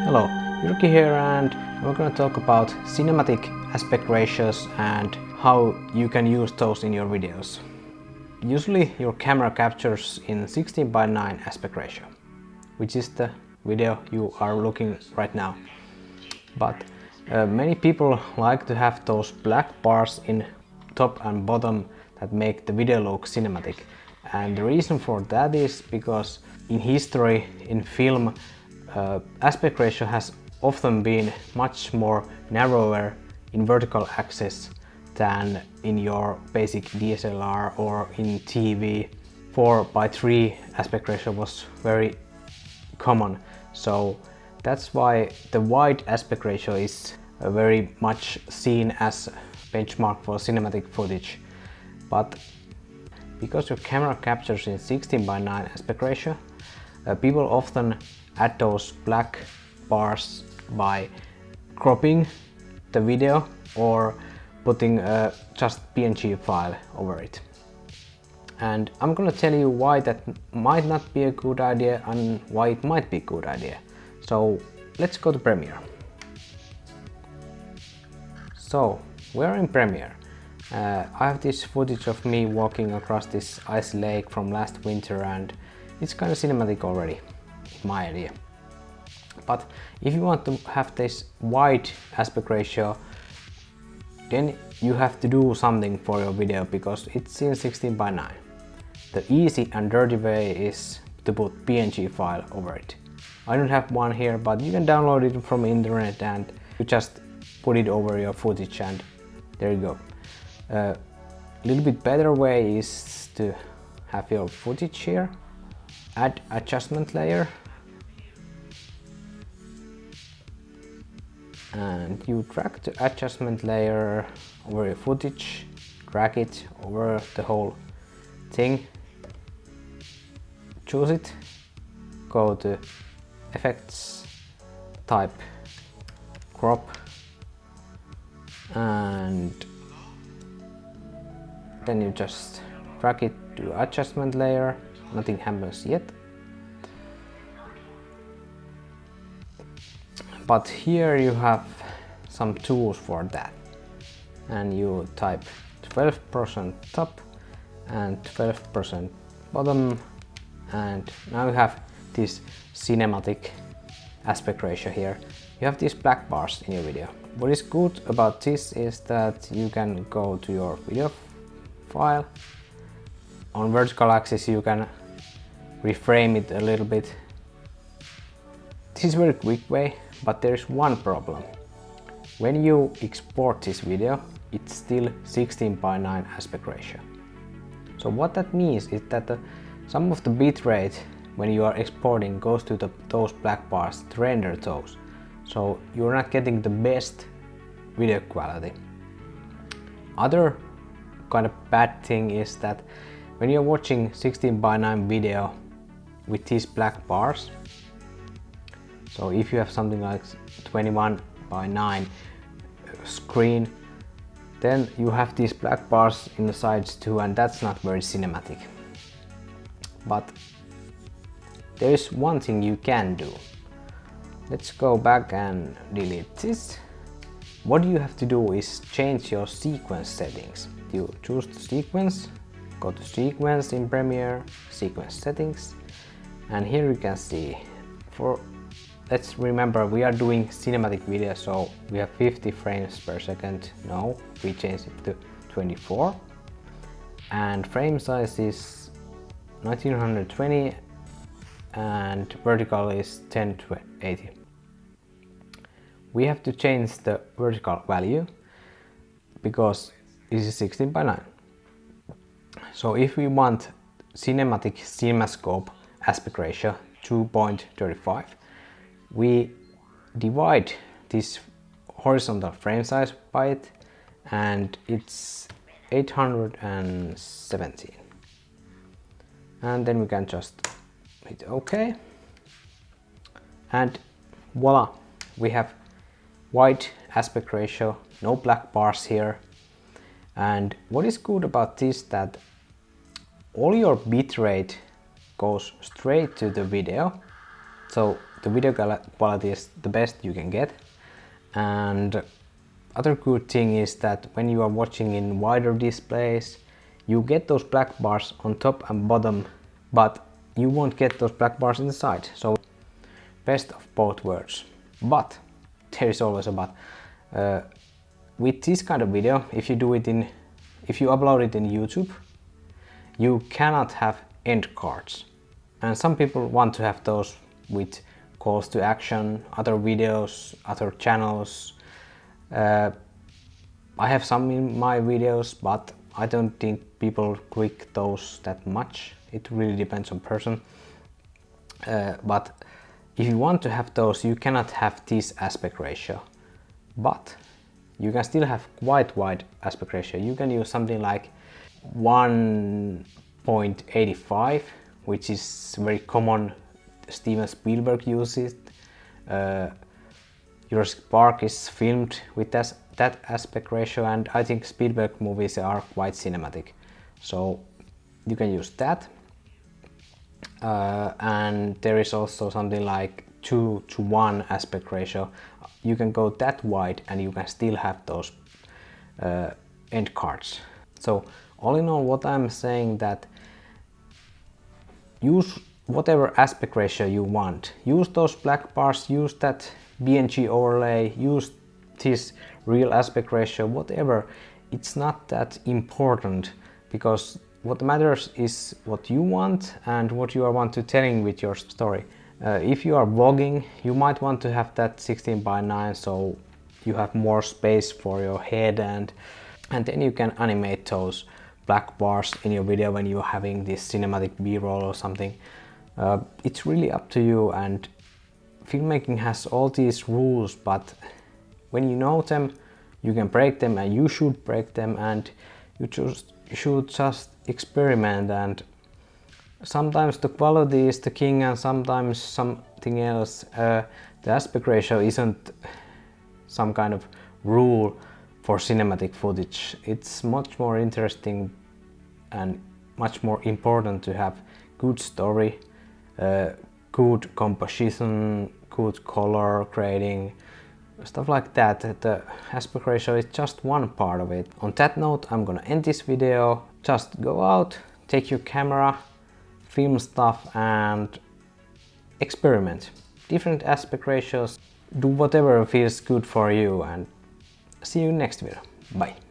Hello, Jyrki here, and we're going to talk about cinematic aspect ratios and how you can use those in your videos. Usually your camera captures in 16:9 aspect ratio, which is the video you are looking right now. But many people like to have those black bars in top and bottom that make the video look cinematic. And the reason for that is because in history, in film, aspect ratio has often been much more narrower in vertical axis than in your basic DSLR or in TV. 4:3 aspect ratio was very common, so that's why the wide aspect ratio is very much seen as a benchmark for cinematic footage. But because your camera captures in 16:9 aspect ratio, people often add those black bars by cropping the video or putting just PNG file over it. And I'm gonna tell you why that might not be a good idea and why it might be a good idea. So let's go to Premiere. So we're in Premiere. I have this footage of me walking across this icy lake from last winter, and it's kind of cinematic already, in my idea. But if you want to have this wide aspect ratio, then you have to do something for your video because it's in 16:9. The easy and dirty way is to put PNG file over it. I don't have one here, but you can download it from the internet and you just put it over your footage and there you go. A little bit better way is to have your footage here, add adjustment layer, and you drag the adjustment layer over your footage, drag it over the whole thing, choose it, go to effects, type crop, and then you just drag it to adjustment layer. Nothing happens yet. But here you have some tools for that, and you type 12% top and 12% bottom, and now you have this cinematic aspect ratio here. You have these black bars in your video. What is good about this is that you can go to your video file. On vertical axis you can reframe it a little bit. This is a very quick way, but there is one problem. When you export this video, it's still 16:9 aspect ratio. So what that means is that some of the bitrate when you are exporting goes to those black bars to render those. So you're not getting the best video quality. Other kind of bad thing is that when you're watching 16:9 video with these black bars, so if you have something like 21:9 screen, then you have these black bars in the sides too, and that's not very cinematic. But there is one thing you can do. Let's go back and delete this. What you have to do is change your sequence settings. You choose the sequence, go to sequence in Premiere, sequence settings, and here you can see, let's remember we are doing cinematic video, so we have 50 frames per second. No, we change it to 24, and frame size is 1920 and vertical is 1080. We have to change the vertical value because this is 16:9. So if we want cinematic CinemaScope aspect ratio 2.35, we divide this horizontal frame size by it, and it's 817. And then we can just hit OK, and voila, we have wide aspect ratio, no black bars here. And what is good about this, that all your bitrate goes straight to the video, So the video quality is the best you can get. And other good thing is that when you are watching in wider displays, you get those black bars on top and bottom, but you won't get those black bars inside. So best of both worlds. But there is always a but. With this kind of video, if you upload it in YouTube, you cannot have end cards. And some people want to have those with calls to action, other videos, other channels. I have some in my videos, but I don't think people click those that much. It really depends on person. But if you want to have those, you cannot have this aspect ratio. But you can still have quite wide aspect ratio. You can use something like 1.85, which is very common. Steven Spielberg uses it. Jurassic Park is filmed with that aspect ratio, and I think Spielberg movies are quite cinematic. So you can use that. And there is also something like 2:1 aspect ratio. You can go that wide and you can still have those end cards. So all in all, what I'm saying that use whatever aspect ratio you want. Use those black bars, use that BNG overlay, use this real aspect ratio, whatever. It's not that important, because what matters is what you want and what you want to telling with your story. If you are vlogging, you might want to have that 16:9, so you have more space for your head, and then you can animate those black bars in your video when you're having this cinematic B-roll or something. It's really up to you, and filmmaking has all these rules, but when you know them, you can break them, and you should break them, and you should just experiment. And sometimes the quality is the king, and sometimes something else. The aspect ratio isn't some kind of rule for cinematic footage. It's much more interesting and much more important to have good story, good composition, good color grading, stuff like that. The aspect ratio is just one part of it. On that note, I'm gonna end this video. Just go out, take your camera, film stuff, and experiment. Different aspect ratios. Do whatever feels good for you, and see you next video. Bye.